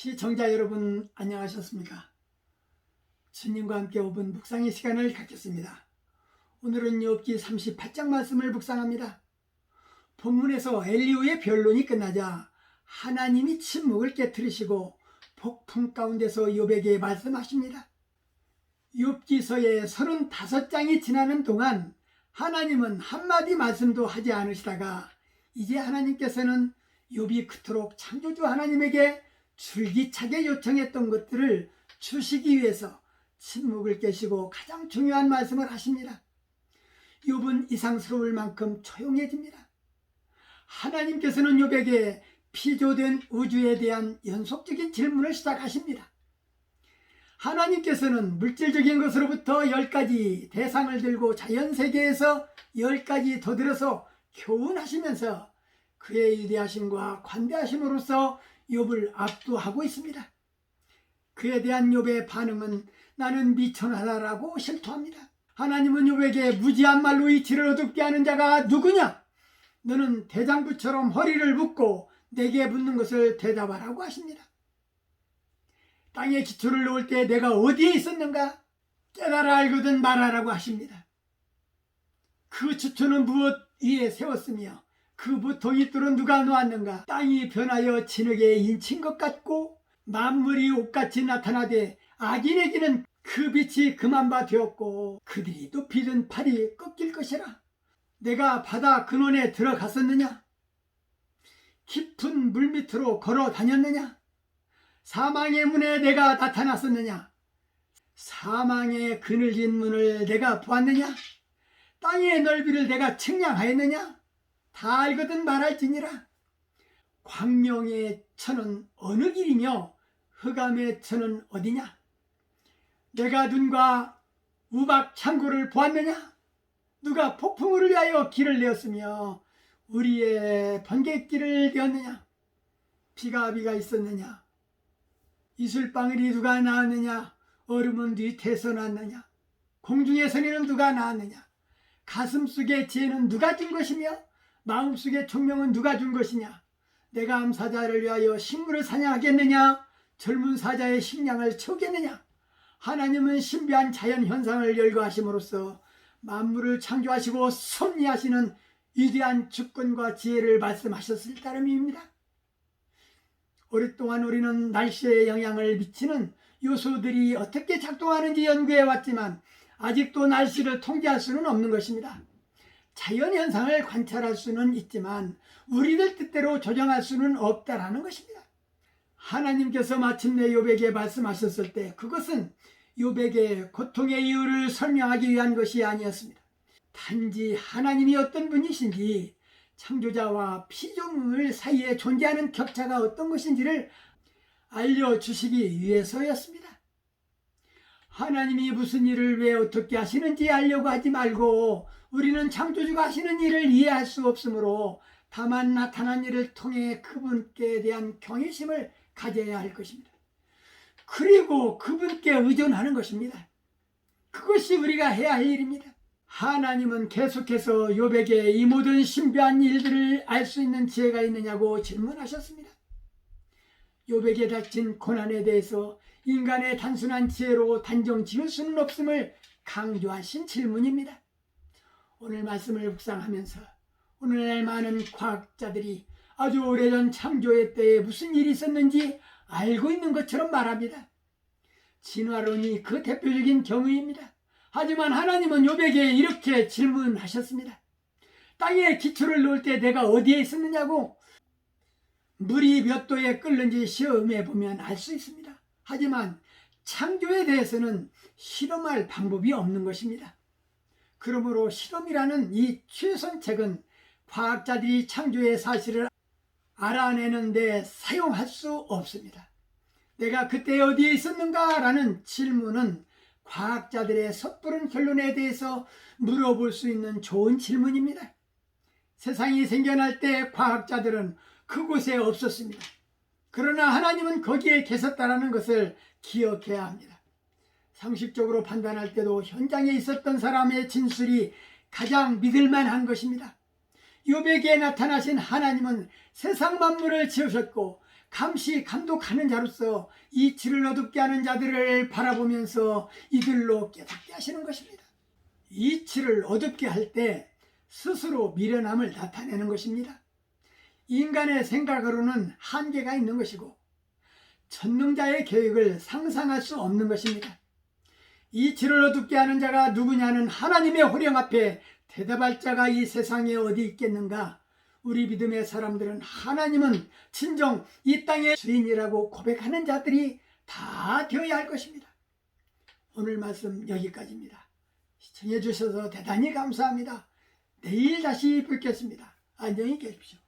시청자 여러분 안녕하셨습니까? 주님과 함께 5분 묵상의 시간을 갖겠습니다. 오늘은 욥기 38장 말씀을 묵상합니다. 본문에서 엘리후의 변론이 끝나자 하나님이 침묵을 깨트리시고 폭풍 가운데서 욥에게 말씀하십니다. 욥기서의 35장이 지나는 동안 하나님은 한마디 말씀도 하지 않으시다가 이제 하나님께서는 욥이 그토록 창조주 하나님에게 줄기차게 요청했던 것들을 주시기 위해서 침묵을 깨시고 가장 중요한 말씀을 하십니다. 욥은 이상스러울 만큼 조용해집니다. 하나님께서는 욥에게 피조된 우주에 대한 연속적인 질문을 시작하십니다. 하나님께서는 물질적인 것으로부터 10가지 대상을 들고 자연세계에서 10가지 더 들어서 교훈하시면서 그의 위대하심과 관대하심으로써 욥을 압도하고 있습니다. 그에 대한 욥의 반응은 나는 미천하다라고 실토합니다. 하나님은 욥에게 무지한 말로 이치를 어둡게 하는 자가 누구냐? 너는 대장부처럼 허리를 묶고 내게 묻는 것을 대답하라고 하십니다. 땅에 기초를 놓을 때 내가 어디에 있었는가? 깨달아 알거든 말하라고 하십니다. 그 기초는 무엇 위에 세웠으며 그 보통이 뚫은 누가 놓았는가? 땅이 변하여 진흙에 인친 것 같고 만물이 옷같이 나타나되 악인에게는 그 빛이 그만 바 되었고 그들이 높이 든 팔이 꺾일 것이라. 내가 바다 근원에 들어갔었느냐? 깊은 물 밑으로 걸어 다녔느냐? 사망의 문에 내가 나타났었느냐? 사망의 그늘진 문을 내가 보았느냐? 땅의 넓이를 내가 측량하였느냐? 다 알거든 말할지니라. 광명의 천은 어느 길이며 흑암의 천은 어디냐? 내가 눈과 우박 창고를 보았느냐? 누가 폭풍우를 위하여 길을 내었으며 우리의 번갯길을 되었느냐? 비가 있었느냐? 이슬방울이 누가 낳았느냐? 얼음은 뒤태서 났느냐? 공중의 선의는 누가 낳았느냐? 가슴속의 지혜는 누가 준 것이며 마음속의 총명은 누가 준 것이냐? 내가 암사자를 위하여 식물을 사냥하겠느냐? 젊은 사자의 식량을 채우겠느냐? 하나님은 신비한 자연현상을 열거하심으로써 만물을 창조하시고 섭리하시는 위대한 주권과 지혜를 말씀하셨을 따름입니다. 오랫동안 우리는 날씨에 영향을 미치는 요소들이 어떻게 작동하는지 연구해 왔지만 아직도 날씨를 통제할 수는 없는 것입니다. 자연현상을 관찰할 수는 있지만 우리들 뜻대로 조정할 수는 없다라는 것입니다. 하나님께서 마침내 욥에게 말씀하셨을 때 그것은 욥에게 고통의 이유를 설명하기 위한 것이 아니었습니다. 단지 하나님이 어떤 분이신지 창조자와 피조물 사이에 존재하는 격차가 어떤 것인지를 알려주시기 위해서였습니다. 하나님이 무슨 일을 왜 어떻게 하시는지 알려고 하지 말고 우리는 창조주가 하시는 일을 이해할 수 없으므로 다만 나타난 일을 통해 그분께 대한 경외심을 가져야 할 것입니다. 그리고 그분께 의존하는 것입니다. 그것이 우리가 해야 할 일입니다. 하나님은 계속해서 욥에게 이 모든 신비한 일들을 알 수 있는 지혜가 있느냐고 질문하셨습니다. 욥에게 닥친 고난에 대해서 인간의 단순한 지혜로 단정 지을 수는 없음을 강조하신 질문입니다. 오늘 말씀을 묵상하면서 오늘날 많은 과학자들이 아주 오래전 창조의 때에 무슨 일이 있었는지 알고 있는 것처럼 말합니다. 진화론이 그 대표적인 경우입니다. 하지만 하나님은 욥에게 이렇게 질문하셨습니다. 땅에 기초를 놓을 때 내가 어디에 있었느냐고. 물이 몇 도에 끓는지 시험해 보면 알 수 있습니다. 하지만 창조에 대해서는 실험할 방법이 없는 것입니다. 그러므로 실험이라는 이 최선책은 과학자들이 창조의 사실을 알아내는 데 사용할 수 없습니다. 내가 그때 어디에 있었는가? 라는 질문은 과학자들의 섣부른 결론에 대해서 물어볼 수 있는 좋은 질문입니다. 세상이 생겨날 때 과학자들은 그곳에 없었습니다. 그러나 하나님은 거기에 계셨다는 것을 기억해야 합니다. 상식적으로 판단할 때도 현장에 있었던 사람의 진술이 가장 믿을만한 것입니다. 욥에게 나타나신 하나님은 세상 만물을 지으셨고 감시 감독하는 자로서 이치를 어둡게 하는 자들을 바라보면서 이들로 깨닫게 하시는 것입니다. 이치를 어둡게 할 때 스스로 미련함을 나타내는 것입니다. 인간의 생각으로는 한계가 있는 것이고 전능자의 계획을 상상할 수 없는 것입니다. 이치를 어둡게 하는 자가 누구냐는 하나님의 호령 앞에 대답할 자가 이 세상에 어디 있겠는가? 우리 믿음의 사람들은 하나님은 진정 이 땅의 주인이라고 고백하는 자들이 다 되어야 할 것입니다. 오늘 말씀 여기까지입니다. 시청해 주셔서 대단히 감사합니다. 내일 다시 뵙겠습니다. 안녕히 계십시오.